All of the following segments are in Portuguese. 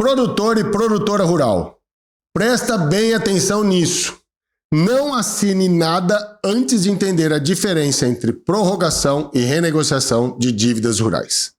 Produtor e produtora rural, presta bem atenção nisso. Não assine nada antes de entender a diferença entre prorrogação e renegociação de dívidas rurais.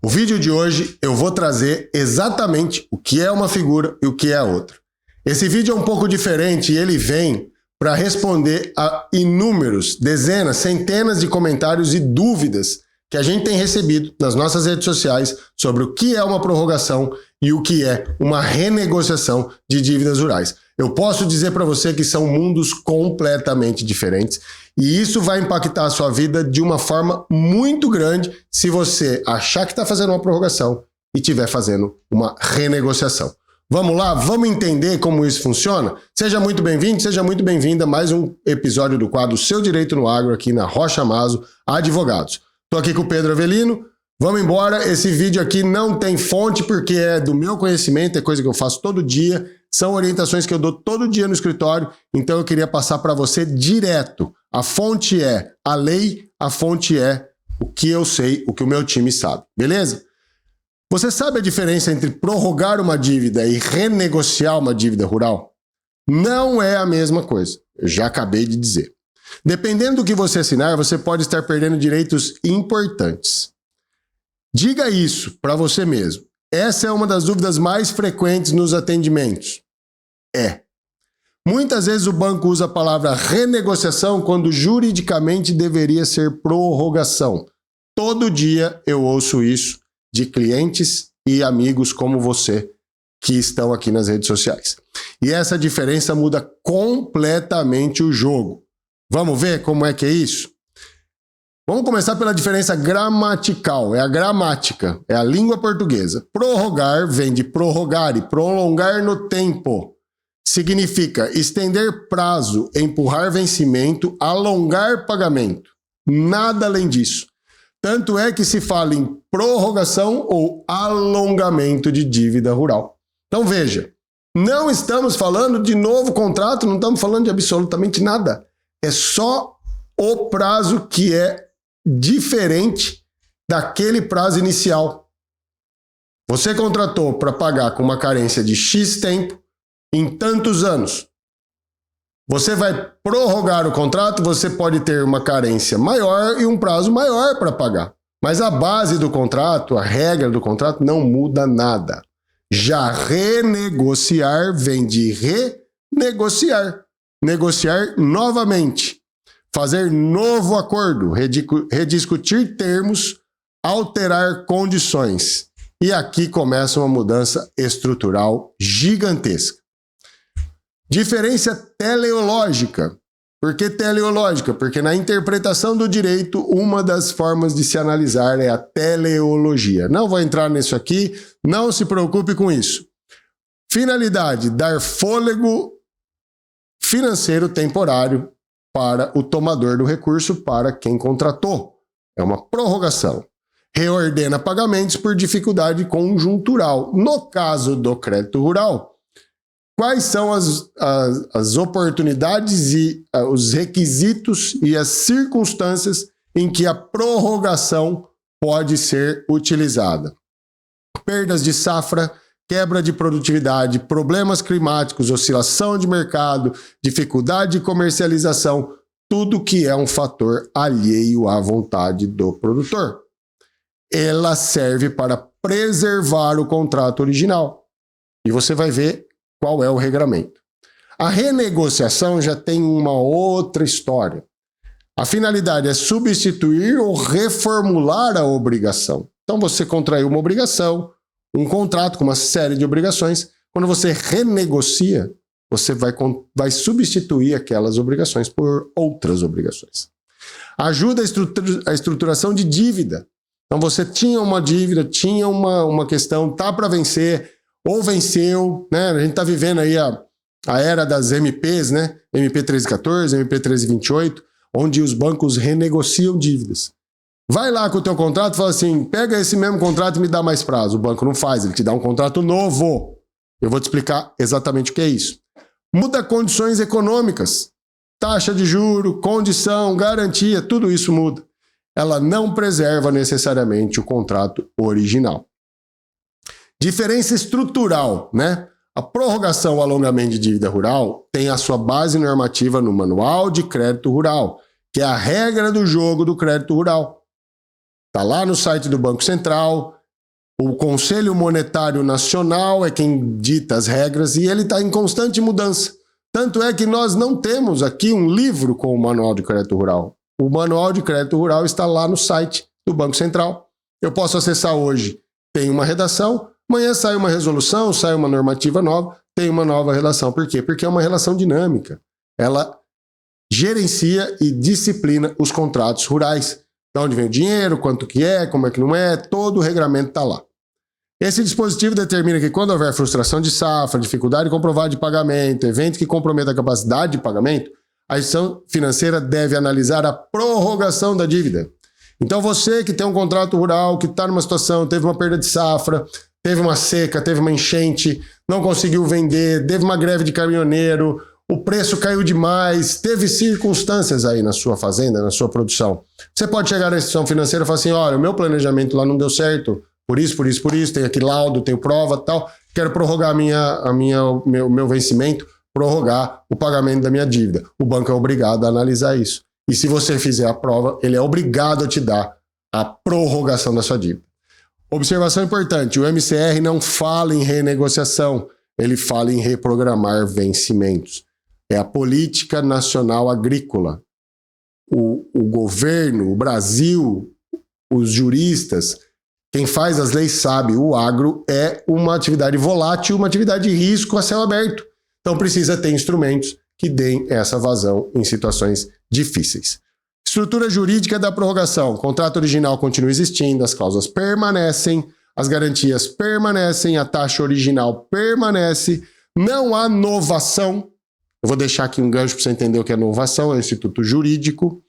O vídeo de hoje eu vou trazer exatamente o que é uma figura e o que é a outra. Esse vídeo é um pouco diferente e ele vem para responder a inúmeros, dezenas, centenas de comentários e dúvidas que a gente tem recebido nas nossas redes sociais sobre o que é uma prorrogação e o que é uma renegociação de dívidas rurais. Eu posso dizer para você que são mundos completamente diferentes e isso vai impactar a sua vida de uma forma muito grande se você achar que está fazendo uma prorrogação e estiver fazendo uma renegociação. Vamos lá? Vamos entender como isso funciona? Seja muito bem-vindo, seja muito bem-vinda a mais um episódio do quadro Seu Direito no Agro aqui na Rocha Maso Advogados. Estou aqui com o Pedro Avelino. Vamos embora. Esse vídeo aqui não tem fonte porque é do meu conhecimento, é coisa que eu faço todo dia. São orientações que eu dou todo dia no escritório, então eu queria passar para você direto. A fonte é a lei, a fonte é o que eu sei, o que o meu time sabe. Beleza? Você sabe a diferença entre prorrogar uma dívida e renegociar uma dívida rural? Não é a mesma coisa. Eu já acabei de dizer. Dependendo do que você assinar, você pode estar perdendo direitos importantes. Diga isso para você mesmo. Essa é uma das dúvidas mais frequentes nos atendimentos. Muitas vezes o banco usa a palavra renegociação quando juridicamente deveria ser prorrogação. Todo dia eu ouço isso de clientes e amigos como você que estão aqui nas redes sociais. E essa diferença muda completamente o jogo. Vamos ver como é que é isso? Vamos começar pela diferença gramatical, é a gramática, é a língua portuguesa. Prorrogar vem de prorrogar e prolongar no tempo. Significa estender prazo, empurrar vencimento, alongar pagamento. Nada além disso. Tanto é que se fala em prorrogação ou alongamento de dívida rural. Então veja, não estamos falando de novo contrato, não estamos falando de absolutamente nada. É só o prazo que é diferente daquele prazo inicial. Você contratou para pagar com uma carência de X tempo em tantos anos. Você vai prorrogar o contrato, você pode ter uma carência maior e um prazo maior para pagar. Mas a base do contrato, a regra do contrato não muda nada. Já renegociar vem de renegociar. Negociar novamente, fazer novo acordo, rediscutir termos, alterar condições. E aqui começa uma mudança estrutural gigantesca. Diferença teleológica. Por que teleológica? Porque na interpretação do direito, uma das formas de se analisar é a teleologia. Não vou entrar nisso aqui, não se preocupe com isso. Finalidade, dar fôlego financeiro temporário para o tomador do recurso, para quem contratou. É uma prorrogação. Reordena pagamentos por dificuldade conjuntural. No caso do crédito rural, quais são as oportunidades e os requisitos e as circunstâncias em que a prorrogação pode ser utilizada? Perdas de safra, quebra de produtividade, problemas climáticos, oscilação de mercado, dificuldade de comercialização, tudo que é um fator alheio à vontade do produtor. Ela serve para preservar o contrato original. E você vai ver qual é o regramento. A renegociação já tem uma outra história. A finalidade é substituir ou reformular a obrigação. Então você contraiu uma obrigação, um contrato com uma série de obrigações. Quando você renegocia, você vai substituir aquelas obrigações por outras obrigações. Ajuda a estruturação de dívida. Então você tinha uma dívida, tinha uma questão, tá para vencer, ou venceu, né? A gente está vivendo aí a era das MPs, né? MP 1314, MP 1328, onde os bancos renegociam dívidas. Vai lá com o teu contrato e fala assim, pega esse mesmo contrato e me dá mais prazo. O banco não faz, ele te dá um contrato novo. Eu vou te explicar exatamente o que é isso. Muda condições econômicas, taxa de juro, condição, garantia, tudo isso muda. Ela não preserva necessariamente o contrato original. Diferença estrutural, né? A prorrogação ou alongamento de dívida rural tem a sua base normativa no Manual de Crédito Rural, que é a regra do jogo do crédito rural. Está lá no site do Banco Central, o Conselho Monetário Nacional é quem dita as regras e ele está em constante mudança. Tanto é que nós não temos aqui um livro com o Manual de Crédito Rural. O Manual de Crédito Rural está lá no site do Banco Central. Eu posso acessar hoje, tem uma redação, amanhã sai uma resolução, sai uma normativa nova, tem uma nova relação. Por quê? Porque é uma relação dinâmica. Ela gerencia e disciplina os contratos rurais. De onde vem o dinheiro, quanto que é, como é que não é, todo o regramento está lá. Esse dispositivo determina que quando houver frustração de safra, dificuldade de comprovar de pagamento, evento que comprometa a capacidade de pagamento, a instituição financeira deve analisar a prorrogação da dívida. Então você que tem um contrato rural, que está numa situação, teve uma perda de safra, teve uma seca, teve uma enchente, não conseguiu vender, teve uma greve de caminhoneiro, o preço caiu demais, teve circunstâncias aí na sua fazenda, na sua produção. Você pode chegar na instituição financeira e falar assim, olha, o meu planejamento lá não deu certo, por isso, tem aqui laudo, tenho prova e tal, quero prorrogar meu vencimento, prorrogar o pagamento da minha dívida. O banco é obrigado a analisar isso. E se você fizer a prova, ele é obrigado a te dar a prorrogação da sua dívida. Observação importante, o MCR não fala em renegociação, ele fala em reprogramar vencimentos. É a Política Nacional Agrícola. O governo, o Brasil, os juristas, quem faz as leis sabe, o agro é uma atividade volátil, uma atividade de risco a céu aberto. Então precisa ter instrumentos que deem essa vazão em situações difíceis. Estrutura jurídica da prorrogação. O contrato original continua existindo, as cláusulas permanecem, as garantias permanecem, a taxa original permanece, não há novação. Eu vou deixar aqui um gancho para você entender o que é novação, é o instituto jurídico.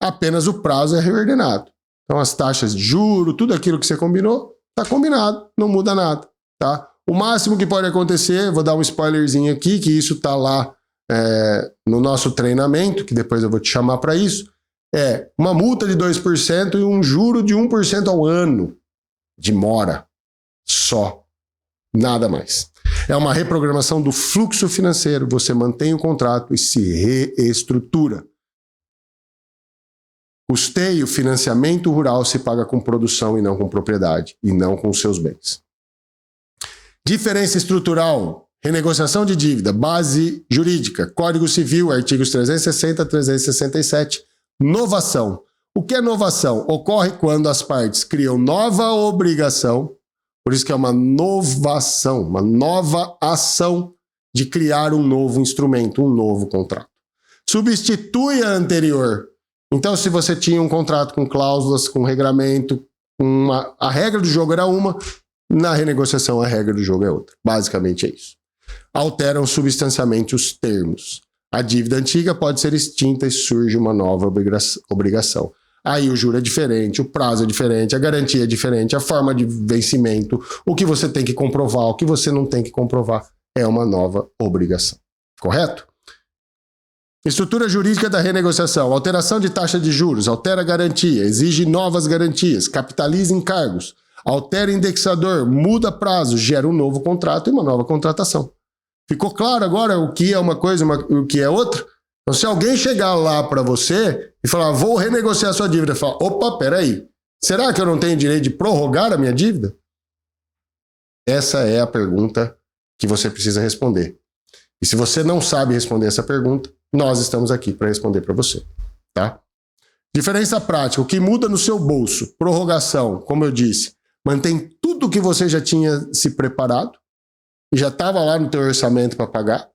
Apenas o prazo é reordenado. Então as taxas de juro, tudo aquilo que você combinou, está combinado, não muda nada. Tá? O máximo que pode acontecer, vou dar um spoilerzinho aqui, que isso está lá no nosso treinamento, que depois eu vou te chamar para isso, é uma multa de 2% e um juro de 1% ao ano de mora. Só. Nada mais. É uma reprogramação do fluxo financeiro. Você mantém o contrato e se reestrutura. Custeio, financiamento rural se paga com produção e não com propriedade, e não com seus bens. Diferença estrutural, renegociação de dívida, base jurídica, Código Civil, artigos 360 a 367. Novação. O que é novação? Ocorre quando as partes criam nova obrigação, por isso que é uma novação, uma nova ação de criar um novo instrumento, um novo contrato. Substitui a anterior. Então, se você tinha um contrato com cláusulas, com regramento, a regra do jogo era uma, na renegociação a regra do jogo é outra. Basicamente é isso. Alteram substancialmente os termos. A dívida antiga pode ser extinta e surge uma nova obrigação. Aí o juro é diferente, o prazo é diferente, a garantia é diferente, a forma de vencimento, o que você tem que comprovar, o que você não tem que comprovar, é uma nova obrigação. Correto? Estrutura jurídica da renegociação. Alteração de taxa de juros, altera a garantia, exige novas garantias, capitaliza encargos, altera indexador, muda prazo, gera um novo contrato e uma nova contratação. Ficou claro agora o que é uma coisa e o que é outra? Então, se alguém chegar lá para você e falar, vou renegociar sua dívida, fala, opa, peraí, será que eu não tenho direito de prorrogar a minha dívida? Essa é a pergunta que você precisa responder. E se você não sabe responder essa pergunta, nós estamos aqui para responder para você, tá? Diferença prática, o que muda no seu bolso, prorrogação, como eu disse, mantém tudo que você já tinha se preparado e já estava lá no teu orçamento para pagar,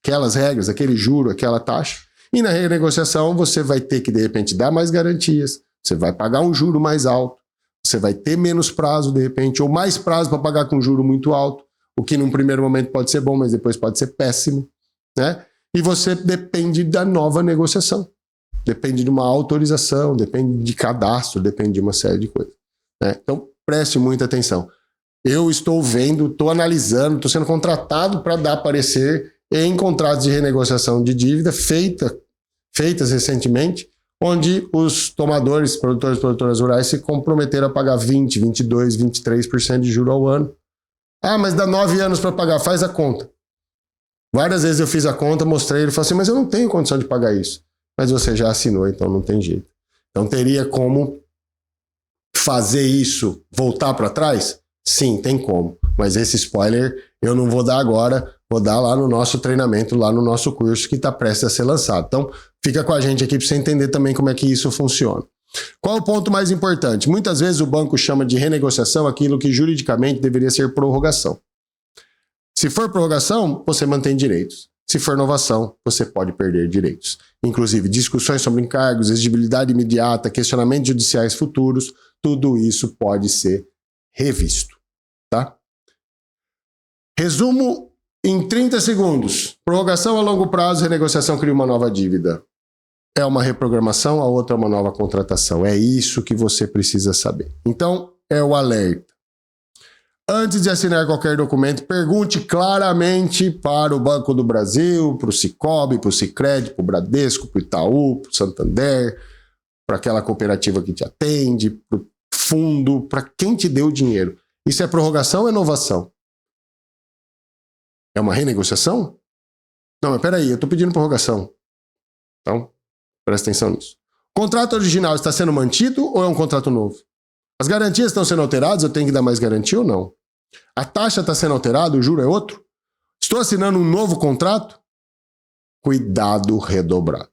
aquelas regras, aquele juro, aquela taxa, e na renegociação você vai ter que, de repente, dar mais garantias, você vai pagar um juro mais alto, você vai ter menos prazo, de repente, ou mais prazo para pagar com um juro muito alto, o que num primeiro momento pode ser bom, mas depois pode ser péssimo, né? E você depende da nova negociação, depende de uma autorização, depende de cadastro, depende de uma série de coisas, né? Então, preste muita atenção. Eu estou vendo, estou analisando, estou sendo contratado para dar parecer em contratos de renegociação de dívida feitas recentemente, onde os tomadores, produtores e produtoras rurais se comprometeram a pagar 20%, 22%, 23% de juro ao ano. Ah, mas dá 9 anos para pagar, faz a conta. Várias vezes eu fiz a conta, mostrei, ele falou assim, mas eu não tenho condição de pagar isso. Mas você já assinou, então não tem jeito. Então teria como fazer isso voltar para trás? Sim, tem como. Mas esse spoiler eu não vou dar agora, vou dar lá no nosso treinamento, lá no nosso curso que está prestes a ser lançado. Então fica com a gente aqui para você entender também como é que isso funciona. Qual é o ponto mais importante? Muitas vezes o banco chama de renegociação aquilo que juridicamente deveria ser prorrogação. Se for prorrogação, você mantém direitos. Se for inovação, você pode perder direitos. Inclusive, discussões sobre encargos, exigibilidade imediata, questionamentos judiciais futuros, tudo isso pode ser revisto. Tá? Resumo em 30 segundos. Prorrogação a longo prazo, renegociação cria uma nova dívida. É uma reprogramação, a outra é uma nova contratação. É isso que você precisa saber. Então, é o alerta. Antes de assinar qualquer documento, pergunte claramente para o Banco do Brasil, para o Sicob, para o Sicredi, para o Bradesco, para o Itaú, para o Santander, para aquela cooperativa que te atende, para o fundo, para quem te deu o dinheiro. Isso é prorrogação ou inovação? É uma renegociação? Não, mas peraí, eu estou pedindo prorrogação. Então, presta atenção nisso. O contrato original está sendo mantido ou é um contrato novo? As garantias estão sendo alteradas, eu tenho que dar mais garantia ou não? A taxa está sendo alterada, o juro é outro? Estou assinando um novo contrato? Cuidado redobrado.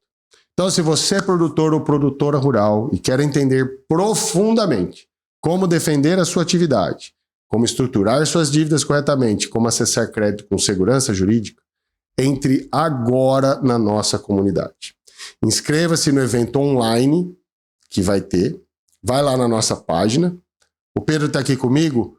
Então, se você é produtor ou produtora rural e quer entender profundamente como defender a sua atividade, como estruturar suas dívidas corretamente, como acessar crédito com segurança jurídica, entre agora na nossa comunidade. Inscreva-se no evento online que vai ter. Vai lá na nossa página. O Pedro está aqui comigo.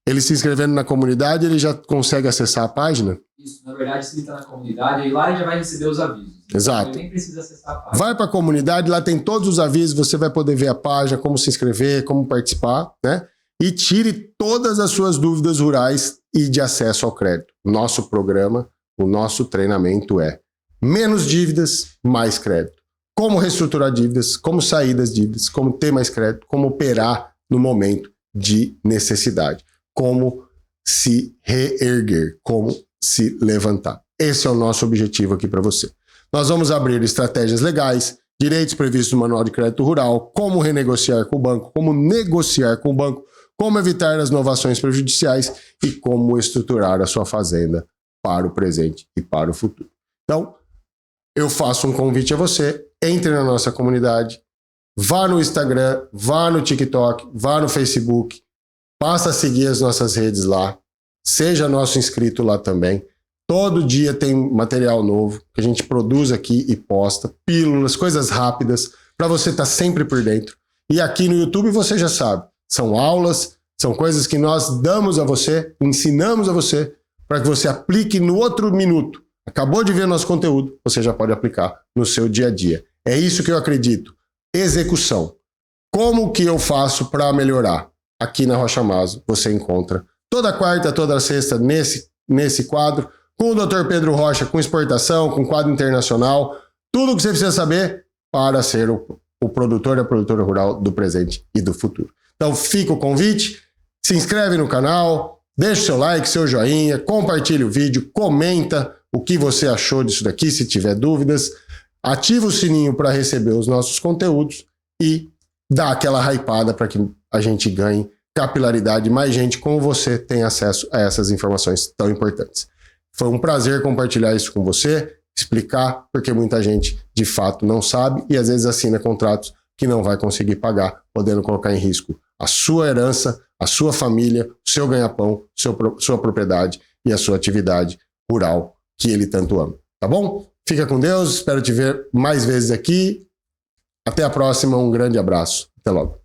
Ele se inscrevendo na comunidade, ele já consegue acessar a página? Isso, na verdade, se ele está na comunidade, aí lá ele já vai receber os avisos. Exato. Ele nem precisa acessar a página. Vai para a comunidade, lá tem todos os avisos, você vai poder ver a página, como se inscrever, como participar, né? E tire todas as suas dúvidas rurais e de acesso ao crédito. Nosso programa, o nosso treinamento é menos dívidas, mais crédito. Como reestruturar dívidas, como sair das dívidas, como ter mais crédito, como operar no momento de necessidade, como se reerguer, como se levantar. Esse é o nosso objetivo aqui para você. Nós vamos abrir estratégias legais, direitos previstos no Manual de Crédito Rural, como renegociar com o banco, como negociar com o banco, como evitar as inovações prejudiciais e como estruturar a sua fazenda para o presente e para o futuro. Então, eu faço um convite a você, entre na nossa comunidade, vá no Instagram, vá no TikTok, vá no Facebook, passa a seguir as nossas redes lá, seja nosso inscrito lá também. Todo dia tem material novo que a gente produz aqui e posta, pílulas, coisas rápidas, para você estar sempre por dentro. E aqui no YouTube você já sabe, são aulas, são coisas que nós damos a você, ensinamos a você, para que você aplique no outro minuto. Acabou de ver nosso conteúdo, você já pode aplicar no seu dia a dia. É isso que eu acredito. Execução. Como que eu faço para melhorar? Aqui na Rocha Maso você encontra toda quarta, toda sexta nesse quadro, com o Dr. Pedro Rocha, com exportação, com quadro internacional, tudo o que você precisa saber para ser o produtor e a produtora rural do presente e do futuro. Então fica o convite, se inscreve no canal, deixa o seu like, seu joinha, compartilha o vídeo, comenta o que você achou disso daqui, se tiver dúvidas, ativa o sininho para receber os nossos conteúdos e dá aquela hypada para que a gente ganhe capilaridade, mais gente como você tem acesso a essas informações tão importantes. Foi um prazer compartilhar isso com você, explicar, porque muita gente de fato não sabe e às vezes assina contratos que não vai conseguir pagar, podendo colocar em risco a sua herança, a sua família, o seu ganha-pão, sua propriedade e a sua atividade rural que ele tanto ama. Tá bom? Fica com Deus, espero te ver mais vezes aqui. Até a próxima, um grande abraço. Até logo.